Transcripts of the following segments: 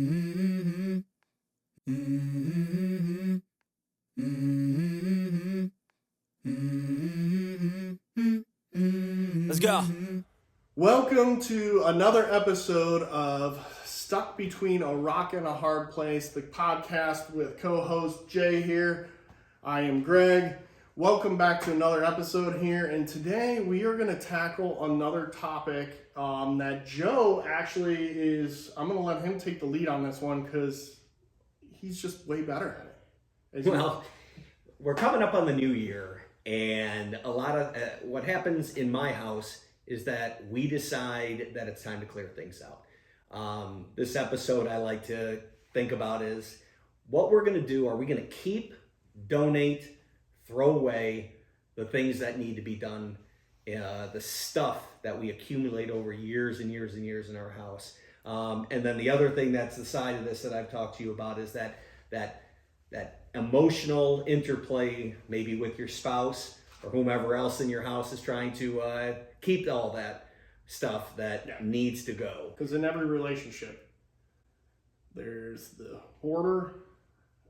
Mm-hmm. Mm-hmm. Mm-hmm. Mm-hmm. Let's go. Welcome to another episode of Stuck Between a Rock and a Hard Place, the podcast with co-host Jay here. I am Greg. Welcome back to another episode here, and today we are going to tackle another topic that Joe actually is. I'm going to let him take the lead on this one because he's just way better at it. Well, we're coming up on the new year, and a lot of what happens in my house is that we decide that it's time to clear things out. This episode I like to think about is what we're going to do. Are we going to keep, donate, throw away the things that need to be done, the stuff that we accumulate over years and years and years in our house? And then the other thing that's the side of this that I've talked to you about is that emotional interplay, maybe with your spouse or whomever else in your house is trying to keep all that stuff that needs to go. Because in every relationship, there's the hoarder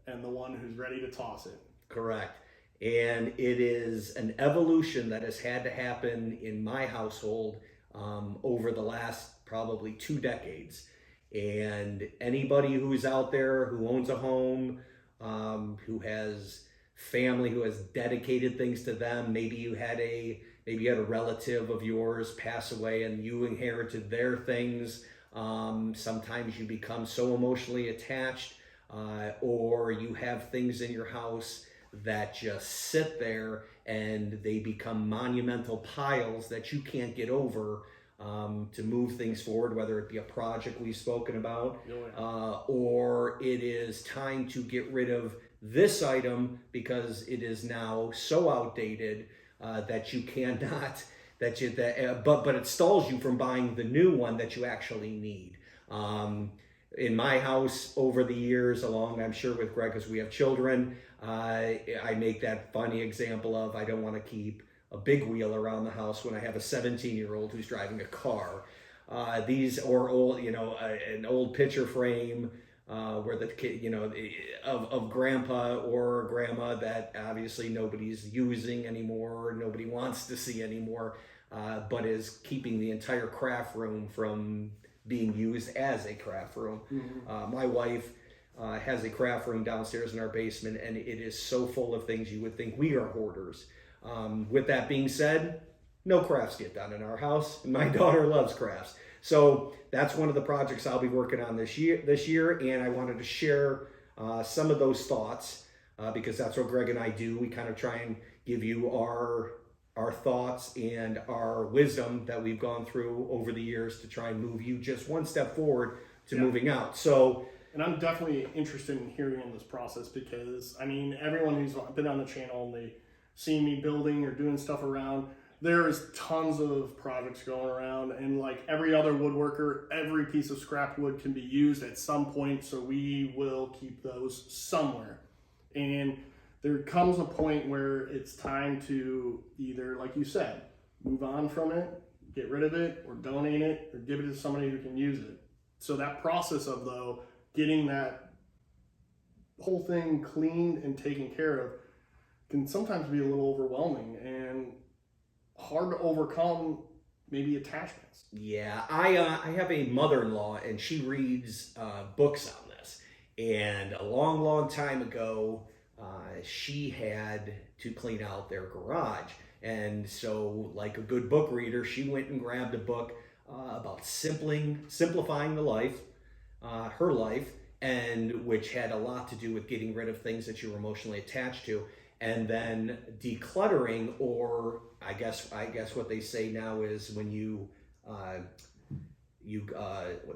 and the one who's ready to toss it. Correct. And it is an evolution that has had to happen in my household over the last probably 2 decades. And anybody who's out there who owns a home, who has family, who has dedicated things to them. Maybe you had a relative of yours pass away and you inherited their things. Sometimes you become so emotionally attached, or you have things in your house that just sit there and they become monumental piles that you can't get over. To move things forward, whether it be a project we've spoken about, or it is time to get rid of this item because it is now so outdated that you cannot, but it stalls you from buying the new one that you actually need. In my house over the years, along I'm sure with Greg, because we have children, I make that funny example of I don't want to keep a big wheel around the house when I have a 17-year-old who's driving a car. These or old, an old picture frame where the kid, of grandpa or grandma that obviously nobody's using anymore, nobody wants to see anymore, but is keeping the entire craft room from being used as a craft room. Mm-hmm. My wife has a craft room downstairs in our basement, and it is so full of things you would think we are hoarders. With that being said, no crafts get done in our house, and my daughter loves crafts. So that's one of the projects I'll be working on this year, and I wanted to share some of those thoughts because that's what Greg and I do. We kind of try and give you our thoughts and our wisdom that we've gone through over the years to try and move you just one step forward to moving out. So. And I'm definitely interested in hearing in this process because, everyone who's been on the channel, they see me building or doing stuff around, there is tons of projects going around, and like every other woodworker, every piece of scrap wood can be used at some point, so we will keep those somewhere. And there comes a point where it's time to either, like you said, move on from it, get rid of it, or donate it, or give it to somebody who can use it. So that process of, though, getting that whole thing cleaned and taken care of can sometimes be a little overwhelming and hard to overcome, maybe attachments. Yeah, I have a mother-in-law, and she reads books on this. And a long, long time ago, she had to clean out their garage. And so, like a good book reader, she went and grabbed a book about simplifying the life, her life, and which had a lot to do with getting rid of things that you were emotionally attached to. And then decluttering, or I guess what they say now is when you what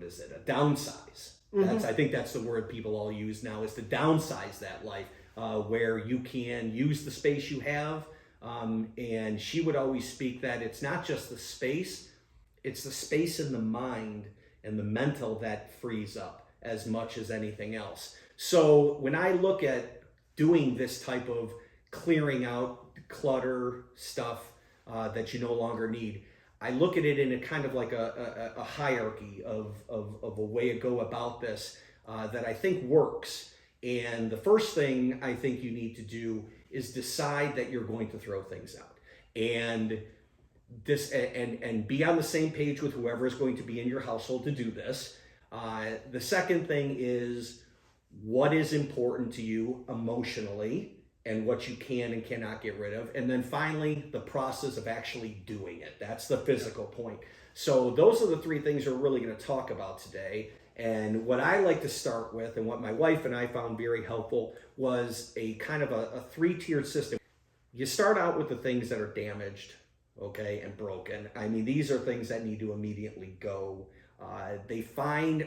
is it? A downsize. Mm-hmm. I think that's the word people all use now, is to downsize that life, where you can use the space you have. And she would always speak that it's not just the space, it's the space in the mind and the mental that frees up as much as anything else. So when I look at doing this type of clearing out clutter stuff that you no longer need, I look at it in a kind of like a hierarchy of a way to go about this. that I think works. And the first thing I think you need to do is decide that you're going to throw things out. And be on the same page with whoever is going to be in your household to do this. The second thing is what is important to you emotionally and what you can and cannot get rid of. And then finally, the process of actually doing it. That's the physical point. So those are the three things we're really going to talk about today. And what I like to start with, and what my wife and I found very helpful, was a kind of a three-tiered system. You start out with the things that are damaged, okay, and broken. I mean, these are things that need to immediately go. They find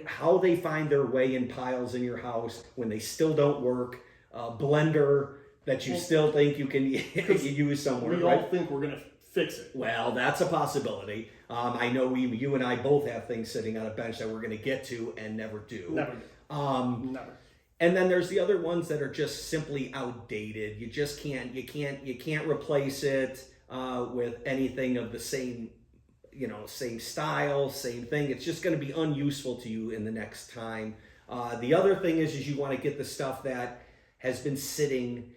their way in piles in your house when they still don't work. Blender that you still think you can use somewhere. We all think we're going to fix it. Well, that's a possibility. I know you and I both have things sitting on a bench that we're going to get to and never do. Never. Never. And then there's the other ones that are just simply outdated. You just can't replace it with anything of the same, same style, same thing. It's just going to be unuseful to you in the next time. The other thing is you want to get the stuff that has been sitting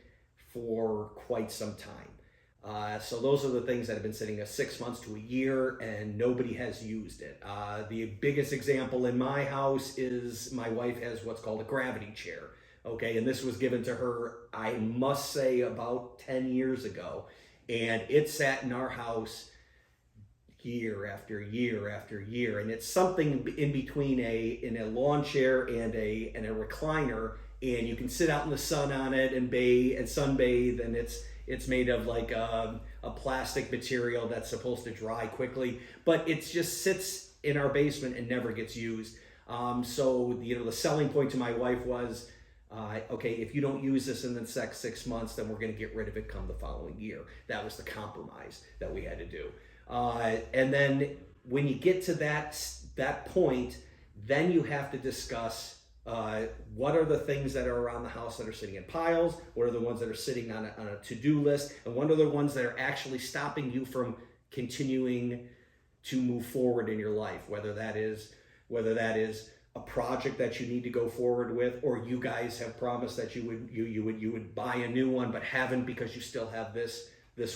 for quite some time. So those are the things that have been sitting 6 months to a year and nobody has used it. The biggest example in my house is my wife has what's called a gravity chair. Okay, and this was given to her, I must say, about 10 years ago. And it sat in our house year after year after year. And it's something in between a lawn chair and a recliner. And you can sit out in the sun on it and sunbathe, and it's made of like a plastic material that's supposed to dry quickly, but it just sits in our basement and never gets used. So the selling point to my wife was, okay, if you don't use this in the next 6 months, then we're going to get rid of it come the following year. That was the compromise that we had to do. And then when you get to that point, then you have to discuss what are the things that are around the house that are sitting in piles, what are the ones that are sitting on a to-do list, and what are the ones that are actually stopping you from continuing to move forward in your life, whether that is a project that you need to go forward with, or you guys have promised that you would buy a new one but haven't because you still have this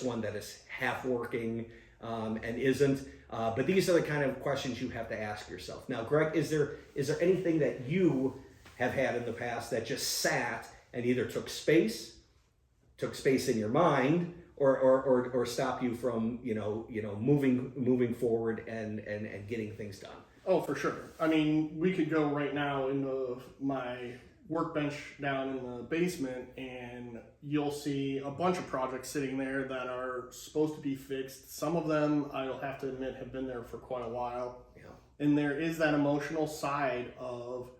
one that is half working and isn't. But these are the kind of questions you have to ask yourself. Now, Greg, is there anything that you have had in the past that just sat and either took space in your mind, or stop you from moving forward and getting things done? Oh, for sure. I mean, we could go right now into my workbench down in the basement and you'll see a bunch of projects sitting there that are supposed to be fixed. Some of them, I'll have to admit, have been there for quite a while. Yeah. And there is that emotional side of,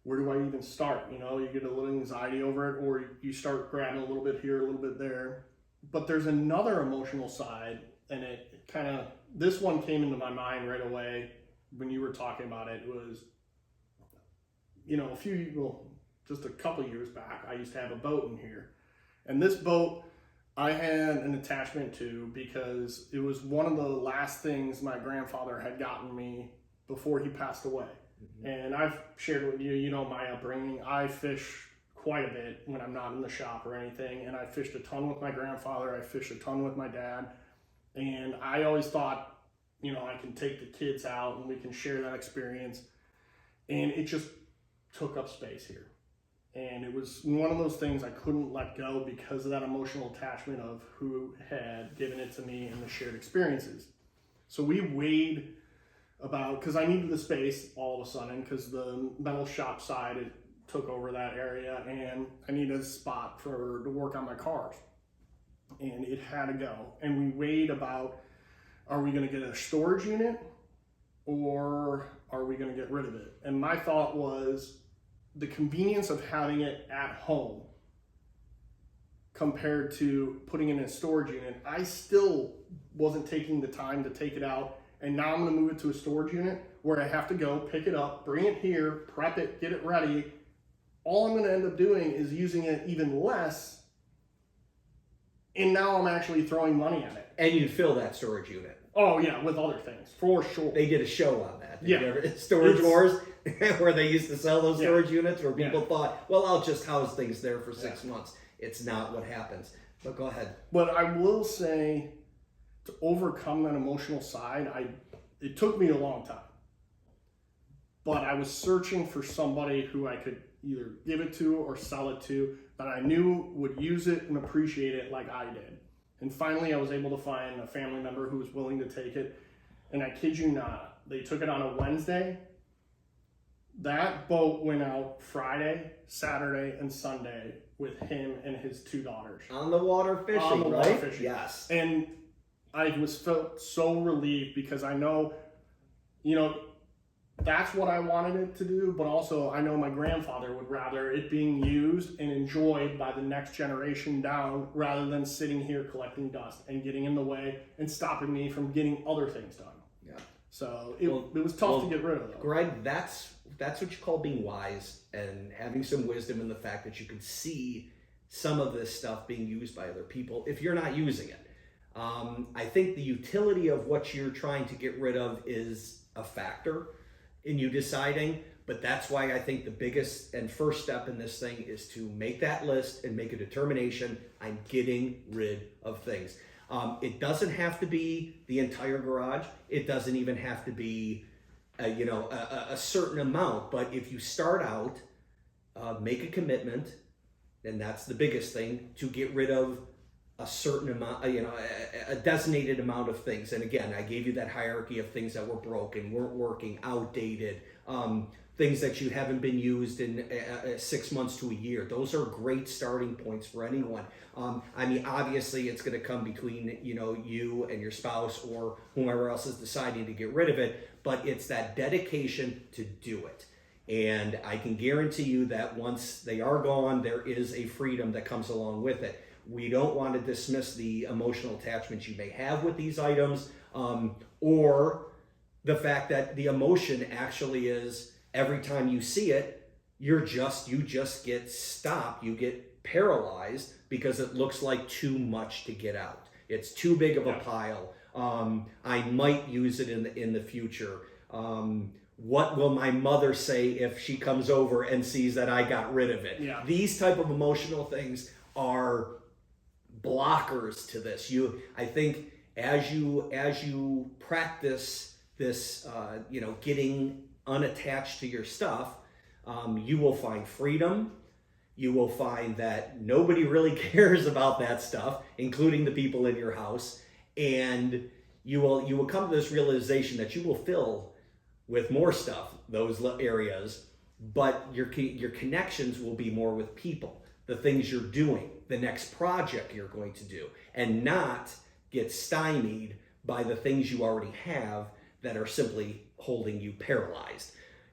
where do I even start? You get a little anxiety over it, or you start grabbing a little bit here, a little bit there. But there's another emotional side, and this one came into my mind right away when you were talking about it. It was, just a couple years back, I used to have a boat in here. And this boat I had an attachment to because it was one of the last things my grandfather had gotten me before he passed away. Mm-hmm. And I've shared with you, my upbringing. I fish quite a bit when I'm not in the shop or anything. And I fished a ton with my grandfather. I fished a ton with my dad. And I always thought, I can take the kids out and we can share that experience. And it just took up space here. And it was one of those things I couldn't let go because of that emotional attachment of who had given it to me and the shared experiences. So we weighed because I needed the space all of a sudden because the metal shop side, it took over that area, and I needed a spot to work on my cars. And it had to go. And we weighed about, are we going to get a storage unit or are we going to get rid of it? And my thought was, the convenience of having it at home compared to putting it in a storage unit, I still wasn't taking the time to take it out. And now I'm going to move it to a storage unit where I have to go pick it up, bring it here, prep it, get it ready. All I'm going to end up doing is using it even less. And now I'm actually throwing money at it. And you'd fill that storage unit. Oh yeah, with other things, for sure. They did a show on that. Yeah. Storage Wars. where they used to sell those Yeah. storage units, where people Yeah. thought, well, I'll just house things there for 6 months. It's not what happens. But go ahead. But I will say, to overcome that emotional side, it took me a long time. But I was searching for somebody who I could either give it to or sell it to that I knew would use it and appreciate it like I did. And finally, I was able to find a family member who was willing to take it. And I kid you not, they took it on a Wednesday. That boat went out Friday, Saturday, and Sunday with him and his 2 daughters. On the water fishing, On the water right? fishing. Yes. And I felt so relieved because I know, that's what I wanted it to do, but also I know my grandfather would rather it being used and enjoyed by the next generation down rather than sitting here collecting dust and getting in the way and stopping me from getting other things done. Yeah. So it was tough to get rid of, though. Greg, that's what you call being wise and having some wisdom in the fact that you can see some of this stuff being used by other people if you're not using it. I think the utility of what you're trying to get rid of is a factor in you deciding, but that's why I think the biggest and first step in this thing is to make that list and make a determination. I'm getting rid of things. It doesn't have to be the entire garage. It doesn't even have to be a certain amount, but if you start out, make a commitment, and that's the biggest thing, to get rid of a certain amount, a designated amount of things. And again, I gave you that hierarchy of things that were broken, weren't working, outdated, things that you haven't been used in 6 months to a year. Those are great starting points for anyone. Obviously it's going to come between, you and your spouse or whomever else is deciding to get rid of it, but it's that dedication to do it. And I can guarantee you that once they are gone, there is a freedom that comes along with it. We don't want to dismiss the emotional attachments you may have with these items, or the fact that the emotion actually is every time you see it, you just get stopped. You get paralyzed because it looks like too much to get out. It's too big of a pile. I might use it in the future. What will my mother say if she comes over and sees that I got rid of it? Yeah. These type of emotional things are blockers to this. I think as you practice this, getting unattached to your stuff, you will find freedom. You will find that nobody really cares about that stuff, including the people in your house, and you will come to this realization that you will fill with more stuff those areas, but your connections will be more with people, the things you're doing, the next project you're going to do, and not get stymied by the things you already have that are simply holding you paralyzed.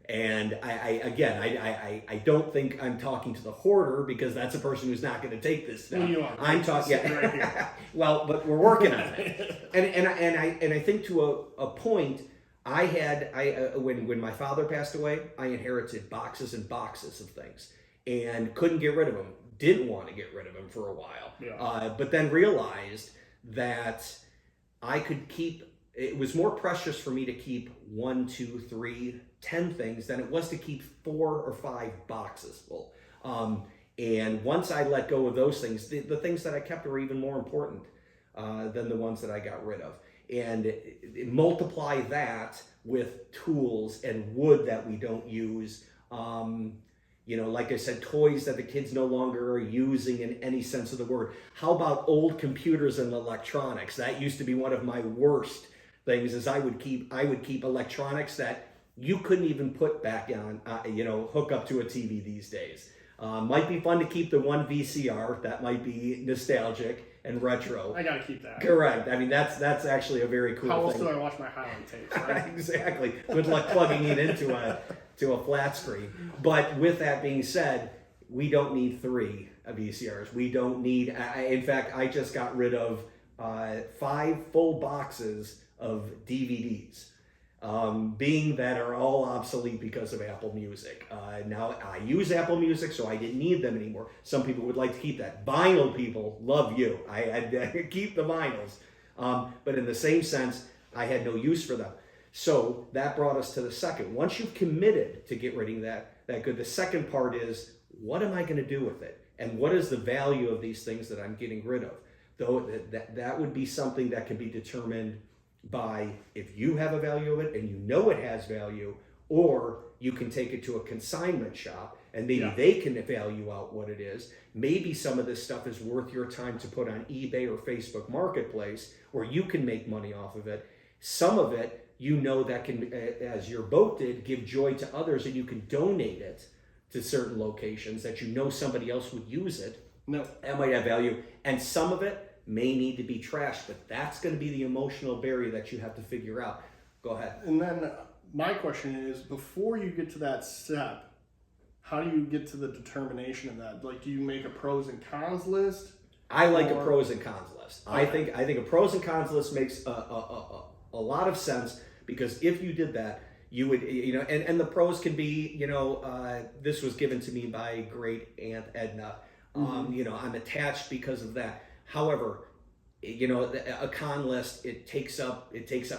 And I don't think I'm talking to the hoarder, because that's a person who's not going to take this stuff. Well, you are. I'm talking. Right here. Well, but we're working on it. And I think to a point, when my father passed away, I inherited boxes and boxes of things and couldn't get rid of them. Didn't want to get rid of them for a while. Yeah. But then realized that I could keep. It was more precious for me to keep 1, 2, 3, 10 things than it was to keep 4 or 5 boxes full. And once I let go of those things, the things that I kept were even more important than the ones that I got rid of. And multiply that with tools and wood that we don't use. Like I said, toys that the kids no longer are using in any sense of the word. How about old computers and electronics? That used to be one of my worst things, is I would keep electronics that you couldn't even put back on, hook up to a TV these days. Might be fun to keep the one VCR. That might be nostalgic and retro. I gotta keep that. Correct. That's actually a very cool How else thing. do I watch my highlight tapes? Right? Exactly. Good luck plugging it into a flat screen. But with that being said, we don't need 3 VCRs. We don't need. In fact, I just got rid of 5 full boxes of DVDs. Being that are all obsolete because of Apple Music. Now I use Apple Music, so I didn't need them anymore. Some people would like to keep that. Vinyl people, love you. I keep the vinyls. But in the same sense, I had no use for them. So that brought us to the second. Once you've committed to get rid of that good, the second part is, what am I going to do with it? And what is the value of these things that I'm getting rid of? Though that would be something that can be determined by if you have a value of it and you know it has value, or you can take it to a consignment shop and maybe they can value out what it is. Maybe some of this stuff is worth your time to put on eBay or Facebook Marketplace, where you can make money off of it. Some of it, you know, that can, as your boat did, give joy to others, and you can donate it to certain locations that you know somebody else would use it. No. That might have value. And some of it may need to be trashed, but that's going to be the emotional barrier that you have to figure out. Go ahead. And then my question is, before you get to that step, how do you get to the determination of that? Like, do you make a pros and cons list? I like a pros and cons list. Okay. I think a pros and cons list makes a lot of sense, because if you did that, you would, you know, and the pros can be, you know, this was given to me by great Aunt Edna. You know, I'm attached because of that. However, you know, a con list, it takes up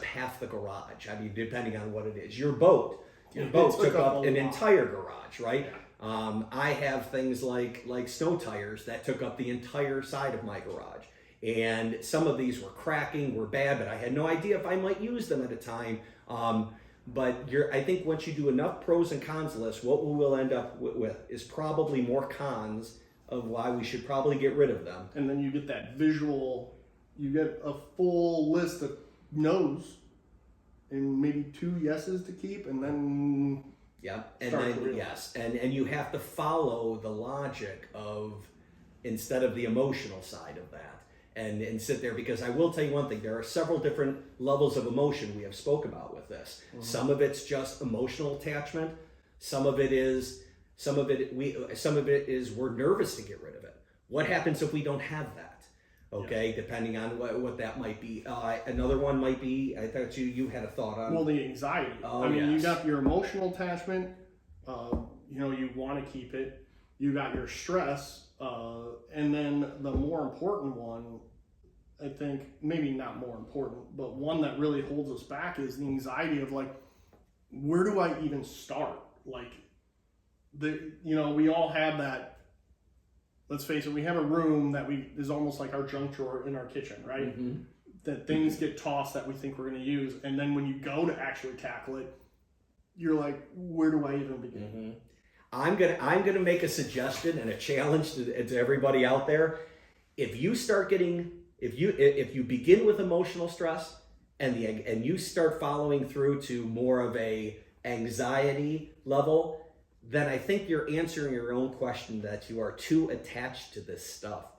half the garage. I mean, depending on what it is. Your boat took up an entire garage, right? Yeah. I have things like snow tires that took up the entire side of my garage. And some of these were cracking, were bad, but I had no idea if I might use them at a time. But I think once you do enough pros and cons lists, what we will end up with is probably more cons of why we should probably get rid of them. And then you get that visual, you get a full list of no's and maybe 2 yeses to keep, and then and then yes, and you have to follow the logic of, instead of the emotional side of that, and sit there, because I will tell you one thing, there are several different levels of emotion we have spoke about with this. Some of it's just emotional attachment, some of it is we're nervous to get rid of it. What happens if we don't have that? Okay, depending on what that might be. Another one might be, I thought you had a thought on. Well, the anxiety. I mean, you got your emotional attachment. You know, you want to keep it. You got your stress, and then the more important one, I think, maybe not more important, but one that really holds us back is the anxiety of, like, where do I even start? Like, you know, we all have that. Let's face it, we have a room that is almost like our junk drawer in our kitchen, right? That things get tossed that we think we're going to use, and then when you go to actually tackle it, you're like, where do I even begin? I'm gonna make a suggestion and a challenge to everybody out there. If you begin with emotional stress and you start following through to more of a anxiety level, then I think you're answering your own question, that you are too attached to this stuff.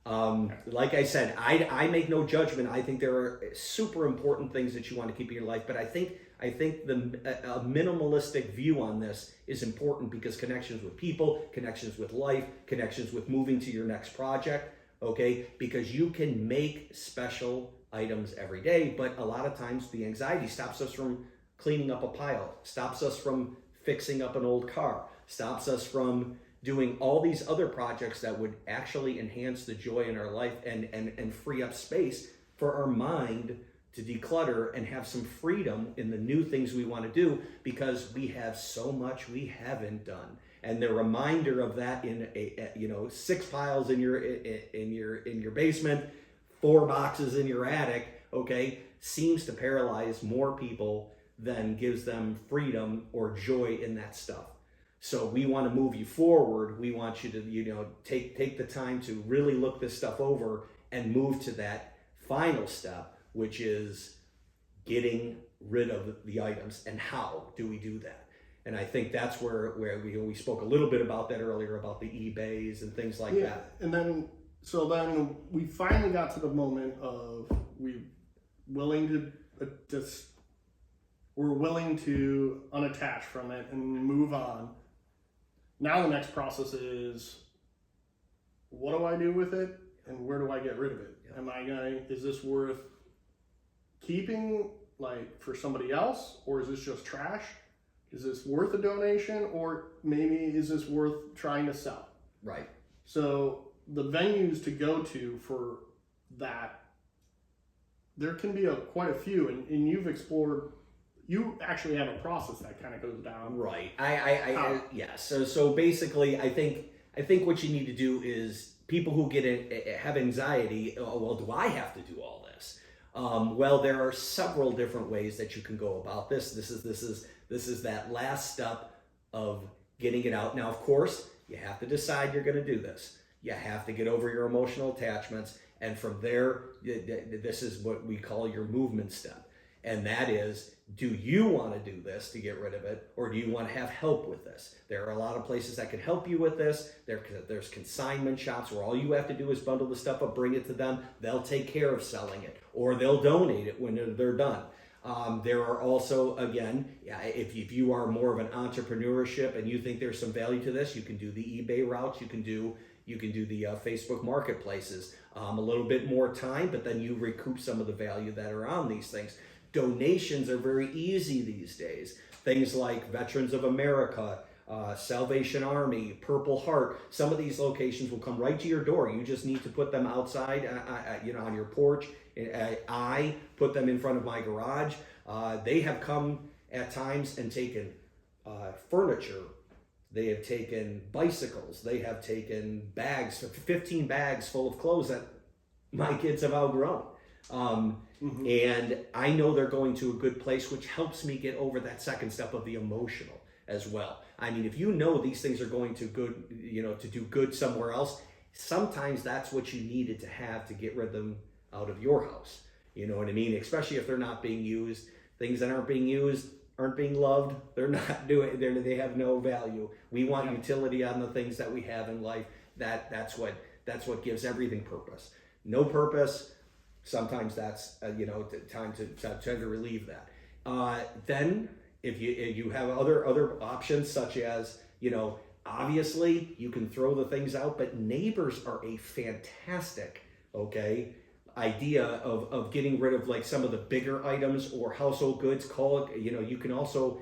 Like I said, I make no judgment. I think there are super important things that you want to keep in your life, but I think a minimalistic view on this is important, because connections with people, connections with life, connections with moving to your next project, okay? Because you can make special items every day, but a lot of times the anxiety stops us from cleaning up a pile, stops us from fixing up an old car, stops us from doing all these other projects that would actually enhance the joy in our life and free up space for our mind to declutter and have some freedom in the new things we want to do, because we have so much we haven't done. And the reminder of that in 6 piles in your basement, 4 boxes in your attic, okay, seems to paralyze more people than gives them freedom or joy in that stuff. So we want to move you forward. We want you to, take the time to really look this stuff over and move to that final step, which is getting rid of the items. And how do we do that? And I think that's where we spoke a little bit about that earlier, about the eBays and things like that. And then we finally got to the moment of we're willing to unattach from it and move on. Now the next process is, what do I do with it, and where do I get rid of it? Is this worth keeping, like, for somebody else, or is this just trash? Is this worth a donation, or maybe is this worth trying to sell? Right. So the venues to go to for that, there can be quite a few, and you've explored you actually have a process that kind of goes down. Right. Yeah. So basically, I think what you need to do is people who have anxiety. Oh, well, do I have to do all this? Well, there are several different ways that you can go about this. This is that last step of getting it out. Now, of course, you have to decide you're going to do this. You have to get over your emotional attachments, and from there, this is what we call your movement step. And that is, do you want to do this to get rid of it, or do you want to have help with this? There are a lot of places that can help you with this. There's consignment shops where all you have to do is bundle the stuff up, bring it to them. They'll take care of selling it, or they'll donate it when they're done. There are also, again, if you are more of an entrepreneurship and you think there's some value to this, you can do the eBay routes, you can do the Facebook marketplaces. A little bit more time, but then you recoup some of the value that are on these things. Donations are very easy these days. Things like Veterans of America, Salvation Army, Purple Heart. Some of these locations will come right to your door. You just need to put them outside, on your porch. I put them in front of my garage. They have come at times and taken furniture. They have taken bicycles. They have taken 15 bags full of clothes that my kids have outgrown. And I know they're going to a good place, which helps me get over that second step of the emotional as well. I mean, if you know these things are going to to do good somewhere else, sometimes that's what you needed to have to get rid of them out of your house. You know what I mean? Especially if they're not being used. Things that aren't being used aren't being loved. They're not doing. They have no value. We want utility on the things that we have in life. That's what gives everything purpose. No purpose. Sometimes that's time to relieve that. Then if you have other options, such as obviously you can throw the things out, but neighbors are a fantastic idea of getting rid of like some of the bigger items or household goods. You can also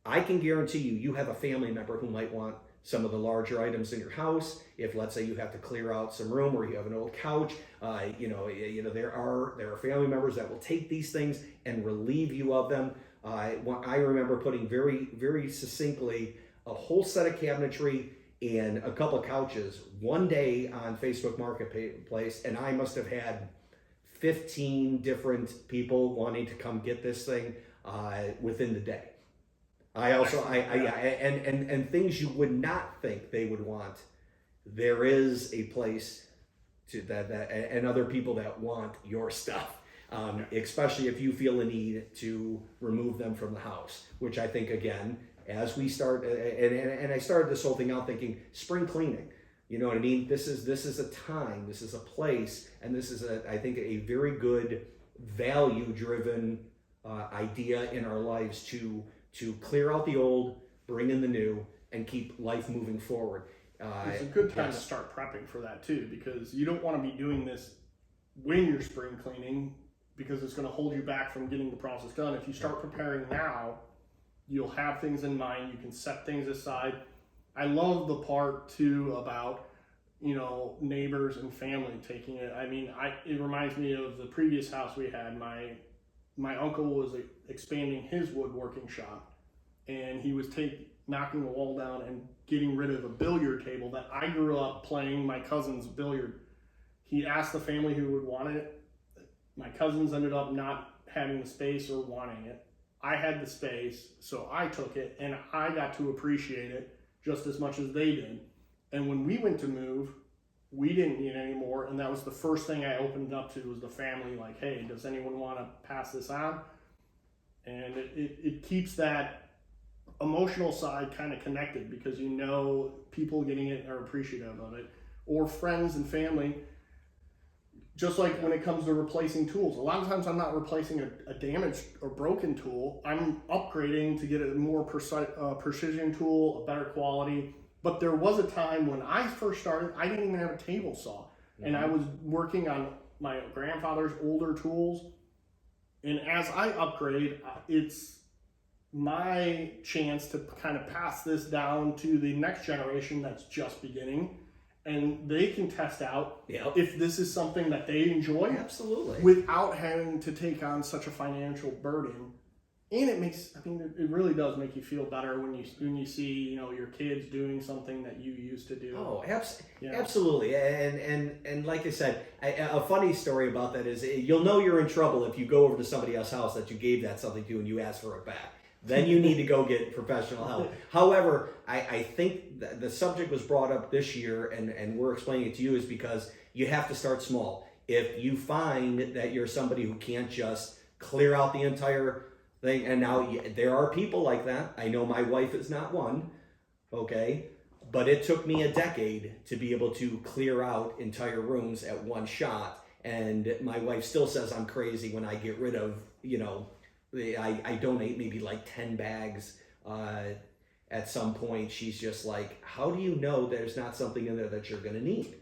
I can guarantee you have a family member who might want some of the larger items in your house. If let's say you have to clear out some room or you have an old couch, there are family members that will take these things and relieve you of them. I remember putting very, very succinctly a whole set of cabinetry and a couple of couches one day on Facebook Marketplace, and I must have had 15 different people wanting to come get this thing within the day. And things you would not think they would want. There is a place to that and other people that want your stuff, especially if you feel a need to remove them from the house. Which I think, again, as we start, and I started this whole thing out thinking spring cleaning. You know what I mean? This is a time, this is a place, and this is I think a very good value-driven idea in our lives to clear out the old, bring in the new, and keep life moving forward. It's a good time to start prepping for that too, because you don't want to be doing this when you're spring cleaning, because it's going to hold you back from getting the process done. If you start preparing now, you'll have things in mind. You can set things aside. I love the part too about neighbors and family taking it. I mean, it reminds me of the previous house we had. My uncle was expanding his woodworking shop, and he was knocking the wall down and getting rid of a billiard table that I grew up playing my cousin's billiard. He asked the family who would want it. My cousins ended up not having the space or wanting it. I had the space, so I took it, and I got to appreciate it just as much as they did. And when we went to move, we didn't need any more, and that was the first thing I opened up to was the family, like, hey, does anyone want to pass this on? And it keeps that emotional side kind of connected, because people getting it are appreciative of it, or friends and family. Just like when it comes to replacing tools, a lot of times I'm not replacing a damaged or broken tool. I'm upgrading to get a more precision tool, a better quality. But there was a time when I first started, I didn't even have a table saw. And I was working on my grandfather's older tools. And as I upgrade, it's my chance to kind of pass this down to the next generation that's just beginning. And they can test out if this is something that they enjoy. Absolutely. Without having to take on such a financial burden And it really does make you feel better when you see, your kids doing something that you used to do. Oh, Yeah. absolutely. And like I said, a funny story about that is you'll know you're in trouble if you go over to somebody else's house that you gave that something to and you ask for it back. Then you need to go get professional help. However, I think the subject was brought up this year, and we're explaining it to you, is because you have to start small. If you find that you're somebody who can't just clear out the entire thing, and now there are people like that. I know my wife is not one, okay? But it took me a decade to be able to clear out entire rooms at one shot. And my wife still says I'm crazy when I get rid of, I donate maybe like 10 bags at some point. She's just like, how do you know there's not something in there that you're going to need?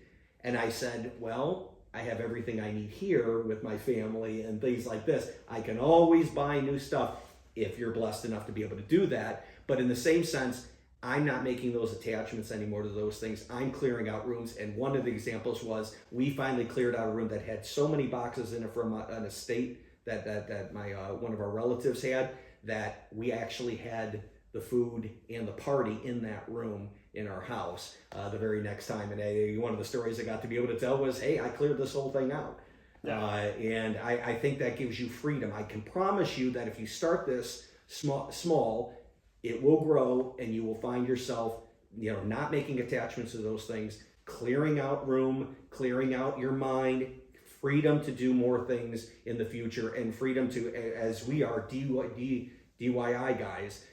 And I said, well, I have everything I need here with my family and things like this. I can always buy new stuff if you're blessed enough to be able to do that. But in the same sense, I'm not making those attachments anymore to those things. I'm clearing out rooms. And one of the examples was we finally cleared out a room that had so many boxes in it from an estate that my one of our relatives had, that we actually had the food and the party in that room in our house the very next time. And one of the stories I got to be able to tell was, hey, I cleared this whole thing out. Yeah. And I think that gives you freedom. I can promise you that if you start this small, it will grow, and you will find yourself, not making attachments to those things, clearing out room, clearing out your mind, freedom to do more things in the future, and freedom to, as we are DIY guys,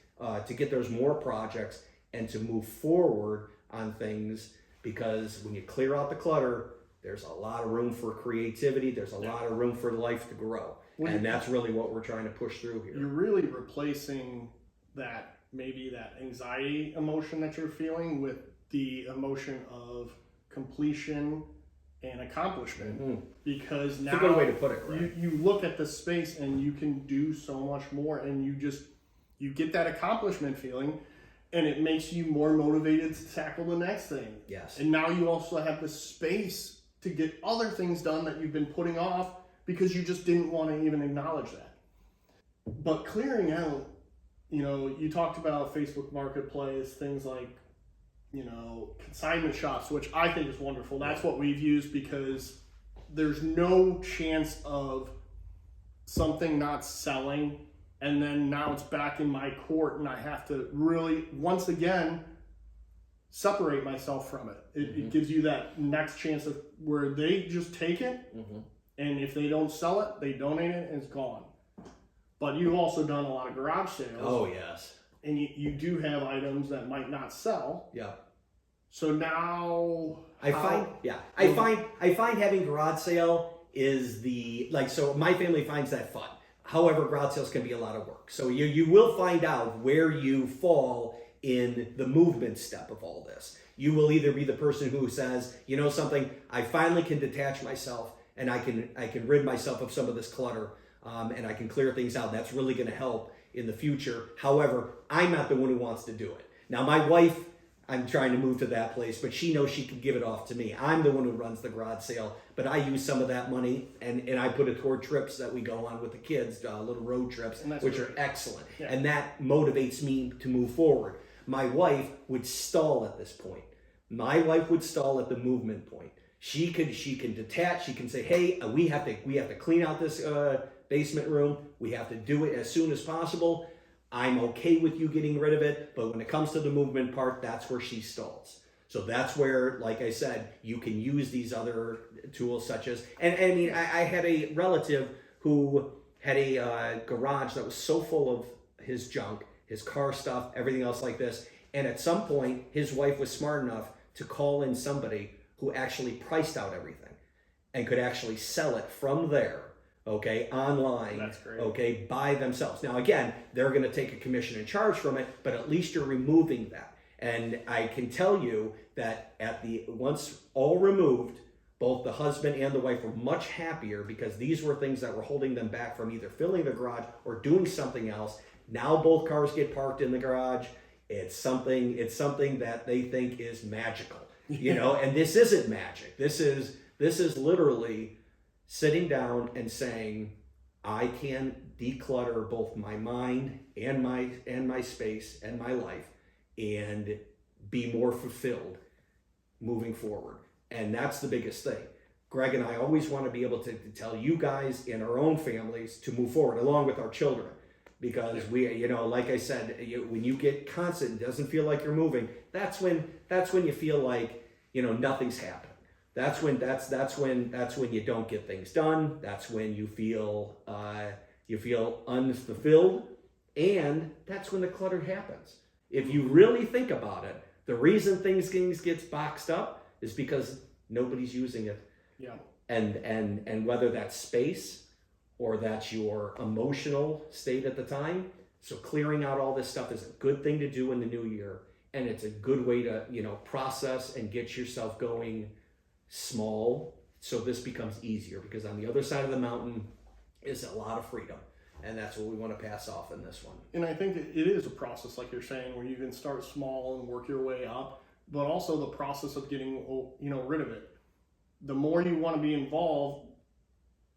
to get those more projects and to move forward on things, because when you clear out the clutter, there's a lot of room for creativity. There's a lot of room for life to grow. And that's really what we're trying to push through here. You're really replacing maybe that anxiety emotion that you're feeling with the emotion of completion and accomplishment. Mm-hmm. Because now it's a good way to put it, right? You look at the space and you can do so much more, and you get that accomplishment feeling, and it makes you more motivated to tackle the next thing. Yes. And now you also have the space to get other things done that you've been putting off because you just didn't want to even acknowledge that. But clearing out, you talked about Facebook Marketplace, things like, consignment shops, which I think is wonderful. That's what we've used, because there's no chance of something not selling and then now it's back in my court and I have to really, once again, separate myself from it. It gives you that next chance of where they just take it, and if they don't sell it, they donate it and it's gone. But you've also done a lot of garage sales. Oh, yes. And you do have items that might not sell. Yeah. So now I find having garage sale is so my family finds that fun. However, garage sales can be a lot of work. So you will find out where you fall in the movement step of all this. You will either be the person who says, something, I finally can detach myself and I can rid myself of some of this clutter, and I can clear things out. That's really going to help in the future. However, I'm not the one who wants to do it. Now, my wife, I'm trying to move to that place, but she knows she can give it off to me. I'm the one who runs the garage sale, but I use some of that money and I put it toward trips that we go on with the kids, little road trips, which are excellent. Yeah. And that motivates me to move forward. My wife would stall at this point. My wife would stall at the movement point. She can detach. She can say, hey, we have to clean out this basement room. We have to do it as soon as possible. I'm okay with you getting rid of it, but when it comes to the movement part, that's where she stalls. So that's where, like I said, you can use these other tools such as, and I mean, I had a relative who had a garage that was so full of his junk, his car stuff, everything else like this. And at some point, his wife was smart enough to call in somebody who actually priced out everything and could actually sell it from there. Okay, online. That's great. Okay, by themselves. Now, again, they're going to take a commission and charge from it, but at least you're removing that. And I can tell you that once all removed, both the husband and the wife were much happier, because these were things that were holding them back from either filling the garage or doing something else. Now both cars get parked in the garage. It's something that they think is magical, and this isn't magic. This is literally sitting down and saying, I can declutter both my mind and my space and my life, and be more fulfilled moving forward. And that's the biggest thing. Greg and I always want to be able to tell you guys in our own families to move forward along with our children, because we, you know, like I said, when you get constant, it doesn't feel like you're moving. That's when you feel like, you know, nothing's happening. That's when you don't get things done. That's when you feel unfulfilled, and that's when the clutter happens. If you really think about it, the reason things gets boxed up is because nobody's using it. Yeah. And whether that's space or that's your emotional state at the time. So clearing out all this stuff is a good thing to do in the new year, and it's a good way to, you know, process and get yourself going small, so this becomes easier, because on the other side of the mountain is a lot of freedom, and that's what we want to pass off in this one. And I think it is a process, like you're saying, where you can start small and work your way up, but also the process of getting, you know, rid of it. The more you want to be involved,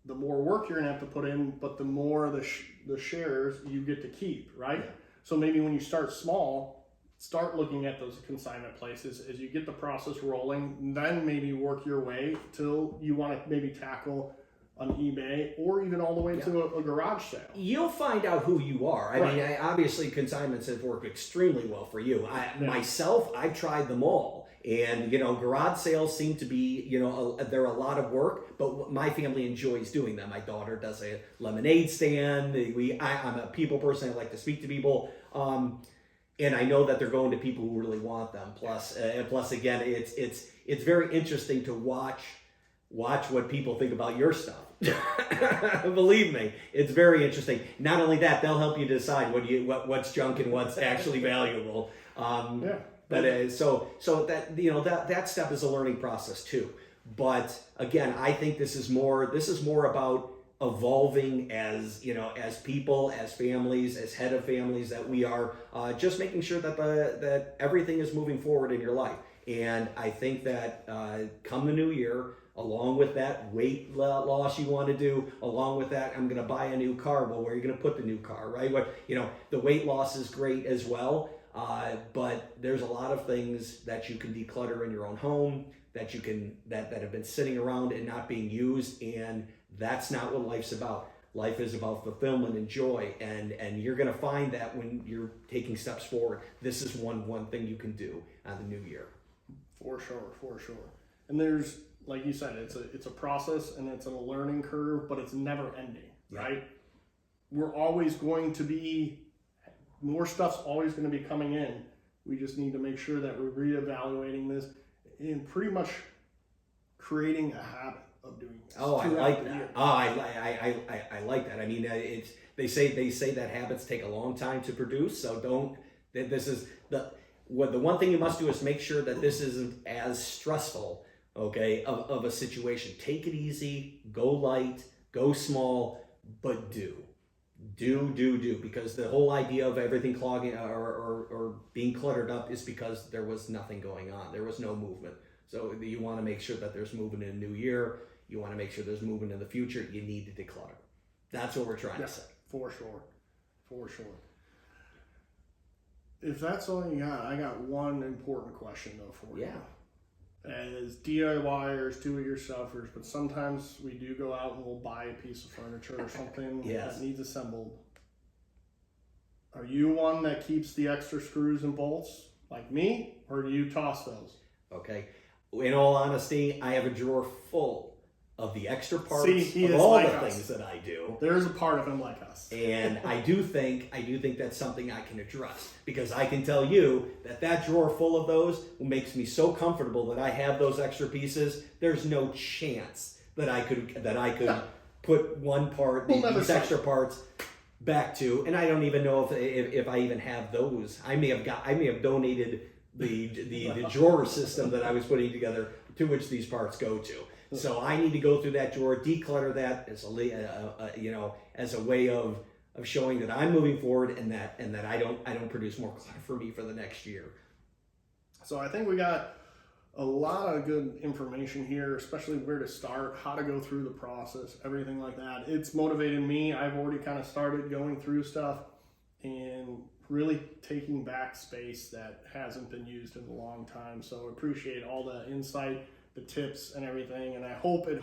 the more work you're gonna have to put in, but the more the shares you get to keep, right? Yeah. So maybe when you start small, start looking at those consignment places as you get the process rolling, then maybe work your way till you want to maybe tackle on eBay or even all the way to a garage sale. You'll find out who you are. I mean, obviously consignments have worked extremely well for you. Myself, I've tried them all. And, you know, garage sales seem to be, you know, they're a lot of work, but my family enjoys doing them. My daughter does a lemonade stand. I'm a people person. I like to speak to people. And I know that they're going to people who really want them. Plus again, it's very interesting to watch what people think about your stuff. Believe me, it's very interesting. Not only that, they'll help you decide what's junk and what's actually valuable. But so that, you know, that step is a learning process too. But again, I think this is more about evolving as, you know, as people, as families, as head of families, that we are just making sure that everything is moving forward in your life. And I think that come the new year, along with that weight loss you want to do, along with that, I'm going to buy a new car. Well, where are you going to put the new car, right? You know, the weight loss is great as well. But there's a lot of things that you can declutter in your own home that have been sitting around and not being used, and that's not what life's about. Life is about fulfillment and joy, and you're going to find that when you're taking steps forward. This is one thing you can do on the new year. For sure. And there's, like you said, it's a process and it's a learning curve, but it's never ending, right? We're always going to be, more stuff's always going to be coming in. We just need to make sure that we're reevaluating this and pretty much creating a habit of doing this. Oh, I like that. I like that. I mean, they say that habits take a long time to produce. So the one thing you must do is make sure that this isn't as stressful, okay, of a situation. Take it easy, go light, go small, but do, because the whole idea of everything clogging or being cluttered up is because there was nothing going on. There was no movement. So you want to make sure that there's movement in the new year. You want to make sure there's movement in the future. You need to declutter. That's what we're trying to say. For sure. If that's all you got, I got one important question though for you. As DIYers, do-it-yourselfers, but sometimes we do go out and we'll buy a piece of furniture or something that needs assembled. Are you one that keeps the extra screws and bolts like me, or do you toss those? Okay. In all honesty, I have a drawer full of the extra parts of all the things that I do. There's a part of him like us. And I do think that's something I can address, because I can tell you that drawer full of those makes me so comfortable that I have those extra pieces. There's no chance that I could put one part, these extra parts back to, and I don't even know if I even have those. I may have donated the drawer system that I was putting together, to which these parts go to. So I need to go through that drawer, declutter that as a way of showing that I'm moving forward, and that I don't produce more clutter for me for the next year. So I think we got a lot of good information here, especially where to start, how to go through the process, everything like that. It's motivated me. I've already kind of started going through stuff and really taking back space that hasn't been used in a long time. So I appreciate all the insight, the tips and everything. And I hope that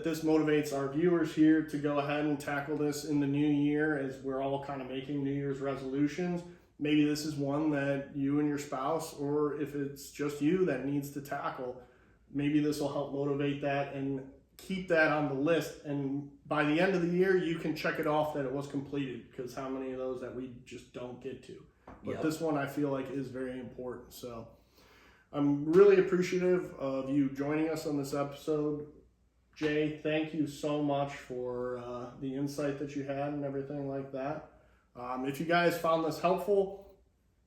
this motivates our viewers here to go ahead and tackle this in the new year as we're all kind of making New Year's resolutions. Maybe this is one that you and your spouse, or if it's just you that needs to tackle, maybe this will help motivate that and keep that on the list. And by the end of the year, you can check it off that it was completed, because how many of those that we just don't get to. But this one I feel like is very important. So I'm really appreciative of you joining us on this episode. Jay, thank you so much for the insight that you had and everything like that. If you guys found this helpful,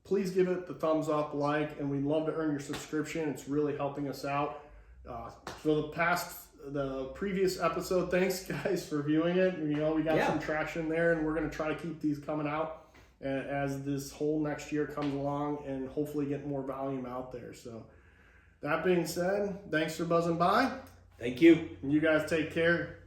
please give it the thumbs up, like, and we'd love to earn your subscription. It's really helping us out. For the previous episode, thanks guys for viewing it. We got some traction there, and we're going to try to keep these coming out as this whole next year comes along, and hopefully get more volume out there. So that being said, thanks for buzzing by. Thank you. You guys take care.